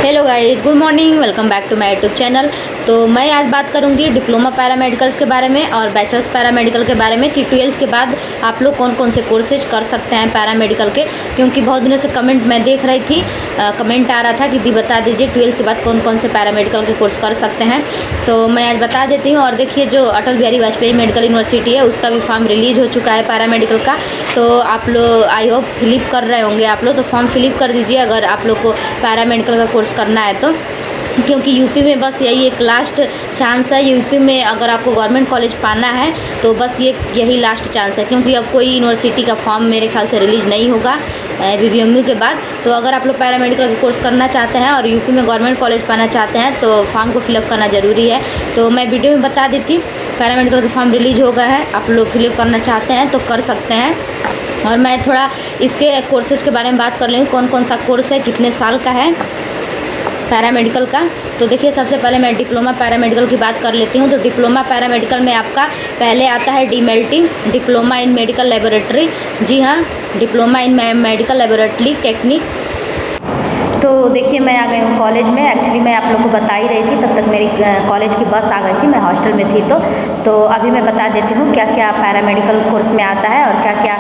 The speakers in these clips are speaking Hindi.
Hello guys, good morning, welcome back to my YouTube channel. तो मैं आज बात करूंगी डिप्लोमा पैरामेडिकल्स के बारे में और बैचलर्स पैरामेडिकल के बारे में कि 12th के बाद आप लोग कौन कौन से कोर्सेज कर सकते हैं पैरामेडिकल के। क्योंकि बहुत दिनों से कमेंट मैं देख रही थी, कमेंट आ रहा था कि दी बता दीजिए 12th के बाद कौन कौन से पैरामेडिकल के कोर्स कर सकते हैं। तो मैं आज बता देती हूँ। और देखिए, जो अटल बिहारी वाजपेयी मेडिकल यूनिवर्सिटी है उसका भी फॉर्म रिलीज़ हो चुका है पैरामेडिकल का। तो आप लोग आई होप फिलिप कर रहे होंगे आप लोग, तो फॉर्म फिलिप कर दीजिए अगर आप लोग को पैरामेडिकल का कोर्स करना है तो। क्योंकि यूपी में बस यही एक लास्ट चांस है। यूपी में अगर आपको गवर्नमेंट कॉलेज पाना है तो बस यही लास्ट चांस है, क्योंकि अब कोई यूनिवर्सिटी का फॉर्म मेरे ख्याल से रिलीज़ नहीं होगा बीबीएमयू के बाद। तो अगर आप लोग पैरामेडिकल का कोर्स करना चाहते हैं और यूपी में गवर्नमेंट कॉलेज पाना चाहते हैं तो फॉर्म को फिलअप करना ज़रूरी है। तो मैं वीडियो में बता देती, पैरामेडिकल का फॉर्म रिलीज़ हो गया है, आप लोग फिलअप करना चाहते हैं तो कर सकते हैं। और मैं थोड़ा इसके कोर्सेज़ के बारे में बात कर लूँ, कौन कौन सा कोर्स है, कितने साल का है पैरामेडिकल का। तो देखिए, सबसे पहले मैं डिप्लोमा पैरामेडिकल की बात कर लेती हूँ। तो डिप्लोमा पैरामेडिकल में आपका पहले आता है डीमेल्टी, डिप्लोमा इन मेडिकल लेबोरेटरी। जी हाँ, diploma in medical laboratory technique. तो देखिए, मैं आ गई हूँ कॉलेज में। एक्चुअली मैं आप लोग को बता ही रही थी, तब तक मेरी कॉलेज की बस आ गई थी, मैं हॉस्टल में थी। तो अभी मैं बता देती हूँ क्या क्या पैरामेडिकल कोर्स में आता है और क्या क्या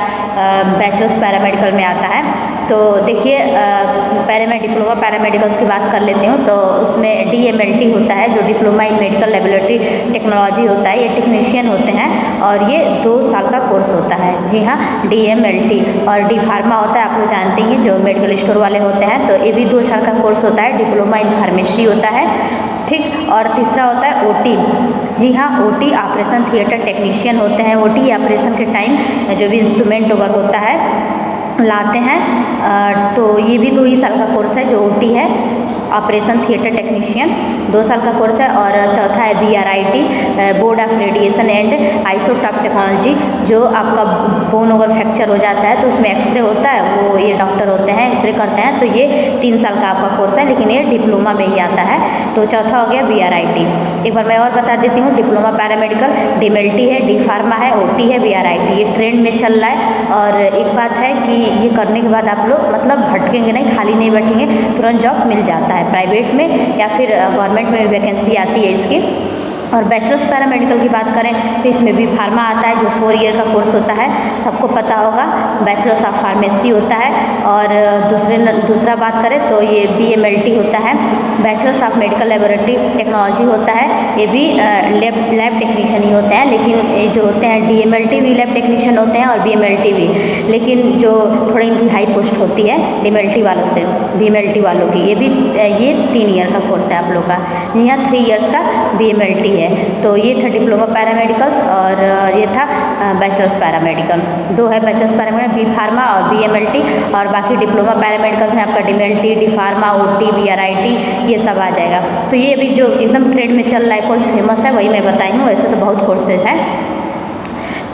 बैचलर्स पैरामेडिकल में आता है। तो देखिए, पहले मैं डिप्लोमा पैरामेडिकल्स की बात कर लेती हूँ। तो उसमें DMLT होता है, जो diploma in medical laboratory technology होता है। ये टेक्नीशियन होते हैं और ये 2 साल का कोर्स होता है। जी हाँ, DMLT। और डी फार्मा होता है, आप लोग जानते हैं, जो मेडिकल स्टोर वाले होते हैं। तो ये भी 2 साल का कोर्स होता है। डिप्लोमा इन फार्मेसी होता है, ठीक। और तीसरा होता है OT। जी हाँ, OT ऑपरेशन थिएटर टेक्नीशियन होते हैं। OT ऑपरेशन के टाइम जो भी इंस्ट्रूमेंट वगैरह होता है लाते हैं। तो ये भी 2 ही साल का कोर्स है जो OT है, ऑपरेशन थिएटर टेक्नीशियन, 2 साल का कोर्स है। और चौथा है BRIT, board of radiation and isotope technology. जो आपका बोन अगर फ्रैक्चर हो जाता है तो उसमें एक्सरे होता है, वो ये डॉक्टर होते हैं, एक्सरे करते हैं। तो ये 3 साल का आपका कोर्स है, लेकिन ये डिप्लोमा में ही आता है। तो चौथा हो गया BRIT। एक बार मैं और बता देती हूँ, डिप्लोमा पैरामेडिकल DMLT है, डी फार्मा है, OT है, BRIT। ये ट्रेंड में चल रहा है। और एक बात है कि ये करने के बाद आप लोग मतलब भटकेंगे नहीं, खाली नहीं बैठेंगे, तुरंत जॉब मिल जाता है प्राइवेट में या फिर गवर्नमेंट में वैकेंसी आती है इसकी। और बैचलर्स पैरामेडिकल की बात करें तो इसमें भी फार्मा आता है, जो 4 ईयर का कोर्स होता है, सबको पता होगा। बैचलर्स ऑफ फार्मेसी होता है। और दूसरा बात करें तो ये BMLT होता है, bachelors of medical laboratory technology होता है। ये भी लैब टेक्नीशियन ही होते हैं, लेकिन ये जो होते हैं DMLT भी लैब टेक्नीशियन होते हैं और BMLT भी। लेकिन जो थोड़ी इनकी हाई पोस्ट होती है DMLT वालों से, BMLT वालों की, ये 3 ईयर का कोर्स है आप लोग का। यहाँ 3 ईयर्स का BMLT है। तो ये था डिप्लोमा पैरामेडिकल्स और ये था बैचलर्स पैरामेडिकल। 2 है बैचलर्स पैरामेडिकल, बी फार्मा और BMLT। और बाकी डिप्लोमा पैरामेडिकल्स में आपका DMLT, D pharma, OT, BRIT ये सब आ जाएगा। तो ये अभी जो एकदम ट्रेंड में चल रहा है, कोर्स फेमस है, वही मैं बताई हूँ। वैसे तो बहुत कोर्सेज हैं।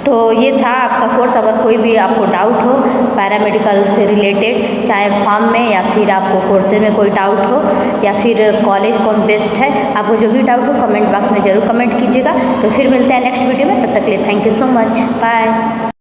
तो ये था आपका कोर्स। अगर कोई भी आपको डाउट हो पैरामेडिकल से रिलेटेड, चाहे फॉर्म में या फिर आपको कोर्सेज में कोई डाउट हो या फिर कॉलेज कौन बेस्ट है, आपको जो भी डाउट हो कमेंट बॉक्स में ज़रूर कमेंट कीजिएगा। तो फिर मिलते हैं नेक्स्ट वीडियो में, तब तक के लिए thank you so much, bye.